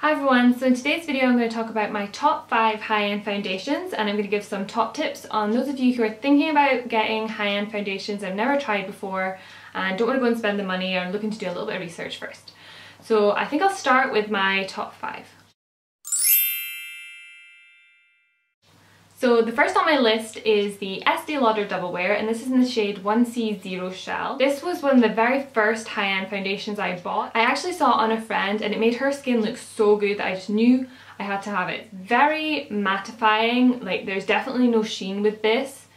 Hi everyone, so in today's video I'm going to talk about my top 5 high-end foundations, and I'm going to give some top tips on those of you who are thinking about getting high-end foundations I've never tried before and don't want to go and spend the money or are looking to do a little bit of research first. So I think I'll start with my top 5. So the first on my list is the Estee Lauder Double Wear, and this is in the shade 1C0 Shell. This was one of the very first high-end foundations I bought. I actually saw it on a friend and it made her skin look so good that I just knew I had to have it. It's very mattifying, like there's definitely no sheen with this.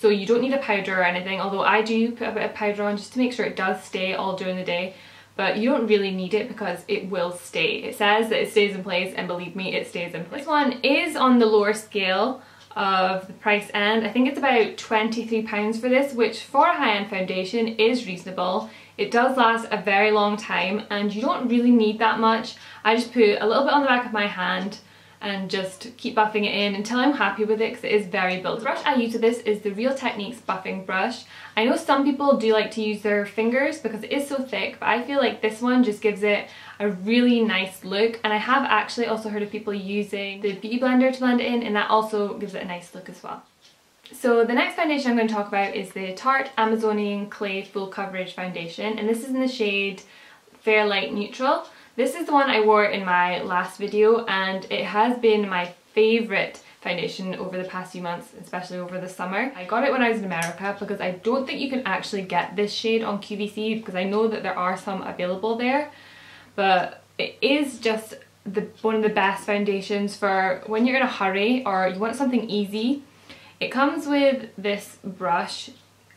So you don't need a powder or anything, although I do put a bit of powder on just to make sure it does stay all during the day. But you don't really need it because it will stay. It says that it stays in place, and believe me, it stays in place. This one is on the lower scale of the price end. I think it's about £23 for this, which for a high-end foundation is reasonable. It does last a very long time and you don't really need that much. I just put a little bit on the back of my hand and just keep buffing it in until I'm happy with it because it is very buildable. The brush I use with this is the Real Techniques buffing brush. I know some people do like to use their fingers because it is so thick, but I feel like this one just gives it a really nice look, and I have actually also heard of people using the Beauty Blender to blend it in, and that also gives it a nice look as well. So the next foundation I'm going to talk about is the Tarte Amazonian Clay Full Coverage Foundation, and this is in the shade Fair Light Neutral. This is the one I wore in my last video and it has been my favourite foundation over the past few months, especially over the summer. I got it when I was in America because I don't think you can actually get this shade on QVC, because I know that there are some available there, but it is just one of the best foundations for when you're in a hurry or you want something easy. It comes with this brush,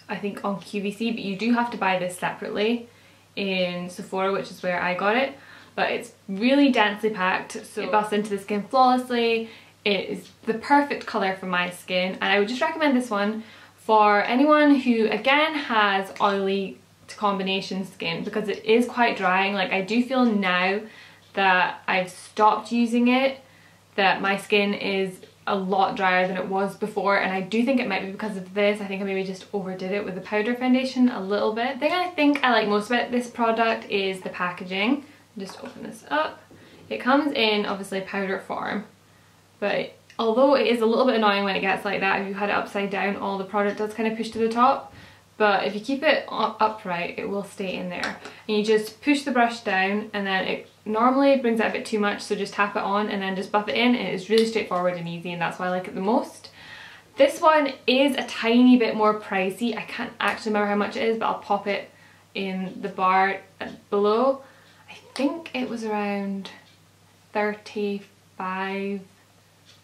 I think on QVC, but you do have to buy this separately in Sephora, which is where I got it. But it's really densely packed, so it buffs into the skin flawlessly. It is the perfect colour for my skin, and I would just recommend this one for anyone who again has oily to combination skin, because it is quite drying. Like, I do feel now that I've stopped using it that my skin is a lot drier than it was before, and I do think it might be because of this. I think I maybe just overdid it with the powder foundation a little bit. The thing I think I like most about this product is the packaging. Just open this up. It comes in obviously powder form, but although it is a little bit annoying when it gets like that, if you had it upside down, all the product does kind of push to the top. But if you keep it upright, it will stay in there. And you just push the brush down, and then it normally brings it a bit too much, so just tap it on and then just buff it in, and it's really straightforward and easy, and that's why I like it the most. This one is a tiny bit more pricey. I can't actually remember how much it is, but I'll pop it in the bar below. I think it was around $35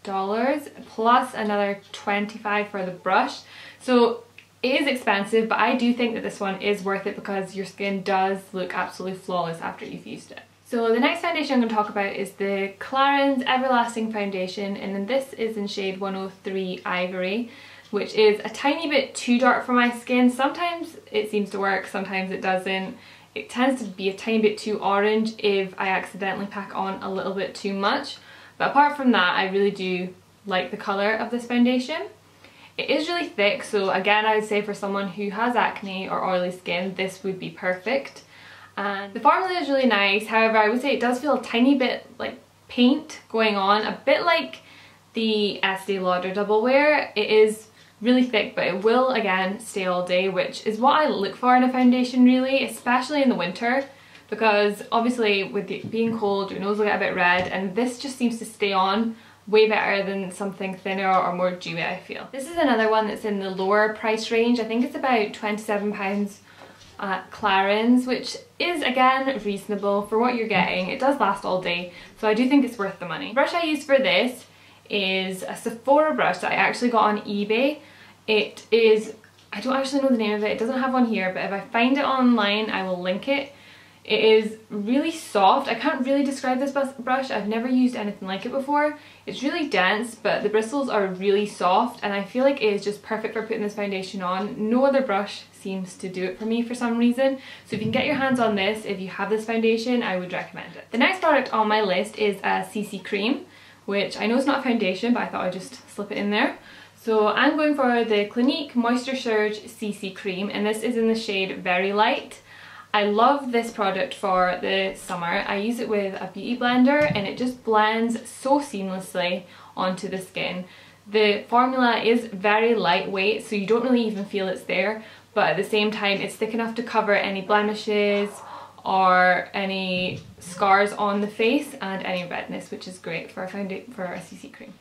plus another $25 for the brush. So it is expensive, but I do think that this one is worth it because your skin does look absolutely flawless after you've used it. So the next foundation I'm going to talk about is the Clarins Everlasting Foundation, and then this is in shade 103 Ivory, which is a tiny bit too dark for my skin. Sometimes it seems to work, sometimes it doesn't. It tends to be a tiny bit too orange if I accidentally pack on a little bit too much. But apart from that, I really do like the colour of this foundation. It is really thick, so again I would say for someone who has acne or oily skin, this would be perfect. And the formula is really nice. However, I would say it does feel a tiny bit like paint going on, a bit like the Estee Lauder Double Wear. It is really thick, but it will again stay all day, which is what I look for in a foundation really, especially in the winter, because obviously with it being cold your nose will get a bit red, and this just seems to stay on way better than something thinner or more dewy, I feel. This is another one that's in the lower price range. I think it's about £27 at Clarins, which is again reasonable for what you're getting. It does last all day, so I do think it's worth the money. The brush I use for this is a Sephora brush that I actually got on eBay. It is, I don't actually know the name of it, it doesn't have one here, but if I find it online I will link it. It is really soft. I can't really describe this brush, I've never used anything like it before. It's really dense, but the bristles are really soft, and I feel like it is just perfect for putting this foundation on. No other brush seems to do it for me for some reason, so if you can get your hands on this, if you have this foundation, I would recommend it. The next product on my list is a CC cream, which I know is not a foundation, but I thought I'd just slip it in there. So I'm going for the Clinique Moisture Surge CC cream, and this is in the shade Very Light. I love this product for the summer. I use it with a beauty blender and it just blends so seamlessly onto the skin. The formula is very lightweight, so you don't really even feel it's there, but at the same time it's thick enough to cover any blemishes or any scars on the face and any redness, which is great for a CC cream.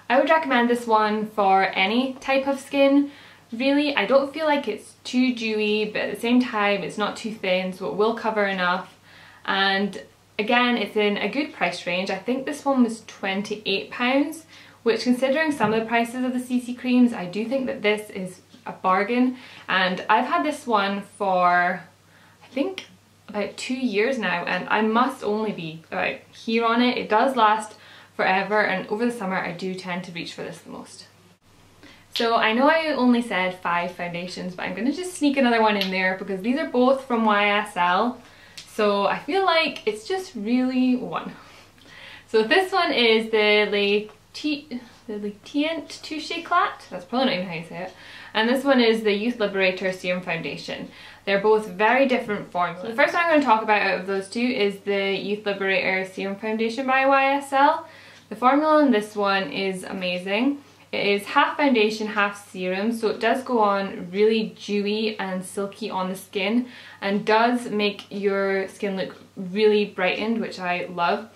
I would recommend this one for any type of skin. Really, I don't feel like it's too dewy, but at the same time it's not too thin, so it will cover enough. And again, it's in a good price range. I think this one was £28, which, considering some of the prices of the CC creams, I do think that this is a bargain. And I've had this one for, I think, about 2 years now, and I must only be about here on it. It does last forever, and over the summer I do tend to reach for this the most. So I know I only said 5 foundations, but I'm going to just sneak another one in there because these are both from YSL, so I feel like it's just really one. So this one is the Radiance Touche Eclat, that's probably not even how you say it, and this one is the Youth Liberator Serum Foundation. They're both very different formulas. So the first one I'm going to talk about out of those two is the Youth Liberator Serum Foundation by YSL. The formula on this one is amazing. It is half foundation, half serum, so it does go on really dewy and silky on the skin and does make your skin look really brightened, which I love.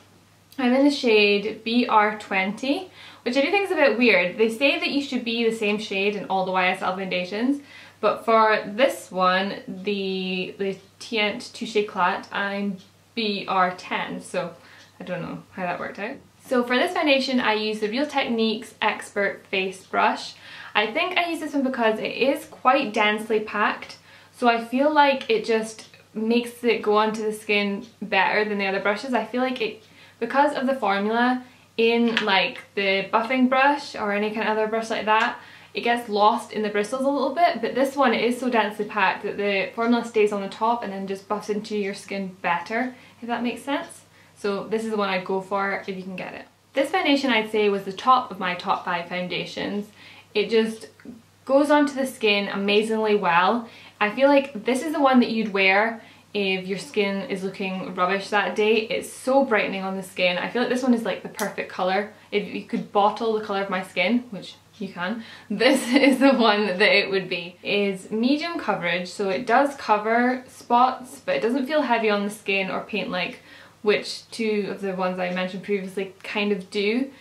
I'm in the shade BR20, which I do think is a bit weird. They say that you should be the same shade in all the YSL foundations, but for this one, the Radiance Touche Eclat, I'm BR10, so I don't know how that worked out. So for this foundation, I use the Real Techniques Expert Face Brush. I think I use this one because it is quite densely packed, so I feel like it just makes it go onto the skin better than the other brushes. I feel like it, because of the formula, in like the buffing brush or any kind of other brush like that, it gets lost in the bristles a little bit, but this one is so densely packed that the formula stays on the top and then just buffs into your skin better, if that makes sense. So this is the one I'd go for if you can get it. This foundation, I'd say, was the top of my top 5 foundations. It just goes onto the skin amazingly well. I feel like this is the one that you'd wear if your skin is looking rubbish that day. It's so brightening on the skin. I feel like this one is like the perfect colour. If you could bottle the colour of my skin, which you can, this is the one that it would be. It is medium coverage, so it does cover spots, but it doesn't feel heavy on the skin or paint-like, which 2 of the ones I mentioned previously kind of do.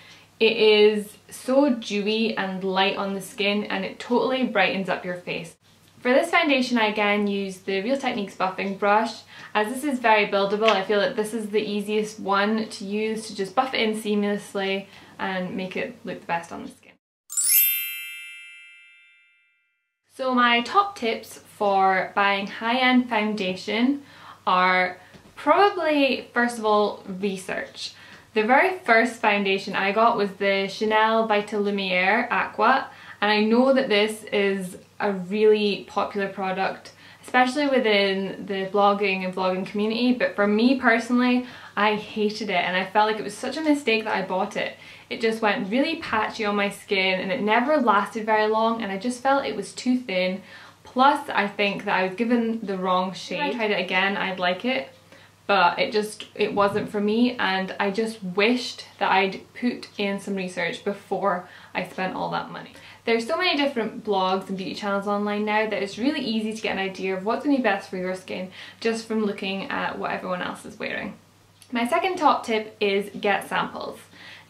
It is so dewy and light on the skin, and it totally brightens up your face. For this foundation, I again use the Real Techniques buffing brush. As this is very buildable, I feel that this is the easiest one to use to just buff it in seamlessly and make it look the best on the skin. So my top tips for buying high-end foundation are probably, first of all, research. The very first foundation I got was the Chanel Vital Lumiere Aqua, and I know that this is a really popular product, especially within the blogging and vlogging community, but for me personally, I hated it and I felt like it was such a mistake that I bought it. It just went really patchy on my skin and it never lasted very long, and I just felt it was too thin. Plus, I think that I was given the wrong shade. If I tried it again, I'd like it, but it wasn't for me, and I just wished that I'd put in some research before I spent all that money. There's so many different blogs and beauty channels online now that it's really easy to get an idea of what's going to be best for your skin just from looking at what everyone else is wearing. My second top tip is get samples.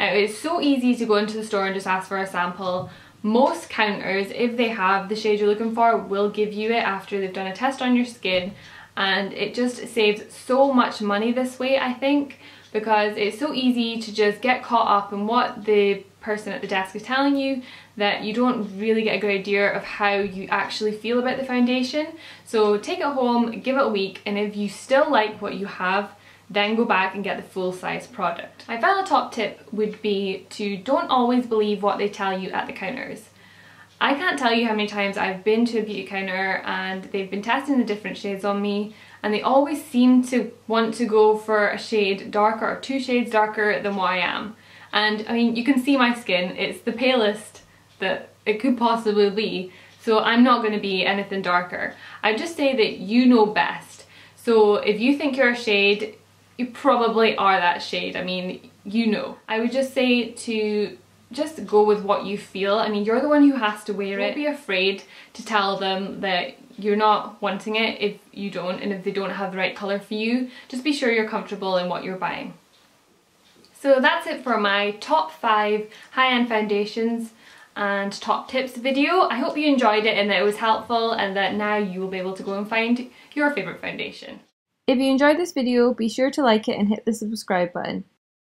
Now, it's so easy to go into the store and just ask for a sample. Most counters, if they have the shade you're looking for, will give you it after they've done a test on your skin, and it just saves so much money this way, I think, because it's so easy to just get caught up in what the person at the desk is telling you that you don't really get a good idea of how you actually feel about the foundation. So take it home, give it a week, and if you still like what you have, then go back and get the full size product. My final top tip would be to don't always believe what they tell you at the counters. I can't tell you how many times I've been to a beauty counter and they've been testing the different shades on me, and they always seem to want to go for a shade darker or 2 shades darker than what I am. And I mean, you can see my skin, it's the palest that it could possibly be, so I'm not going to be anything darker. I just say that you know best. So if you think you're a shade, you probably are that shade. I mean, you know. I would just say to just go with what you feel. I mean, you're the one who has to wear it. Don't be afraid to tell them that you're not wanting it if you don't, and if they don't have the right colour for you. Just be sure you're comfortable in what you're buying. So that's it for my top 5 high-end foundations and top tips video. I hope you enjoyed it and that it was helpful, and that now you will be able to go and find your favourite foundation. If you enjoyed this video, be sure to like it and hit the subscribe button.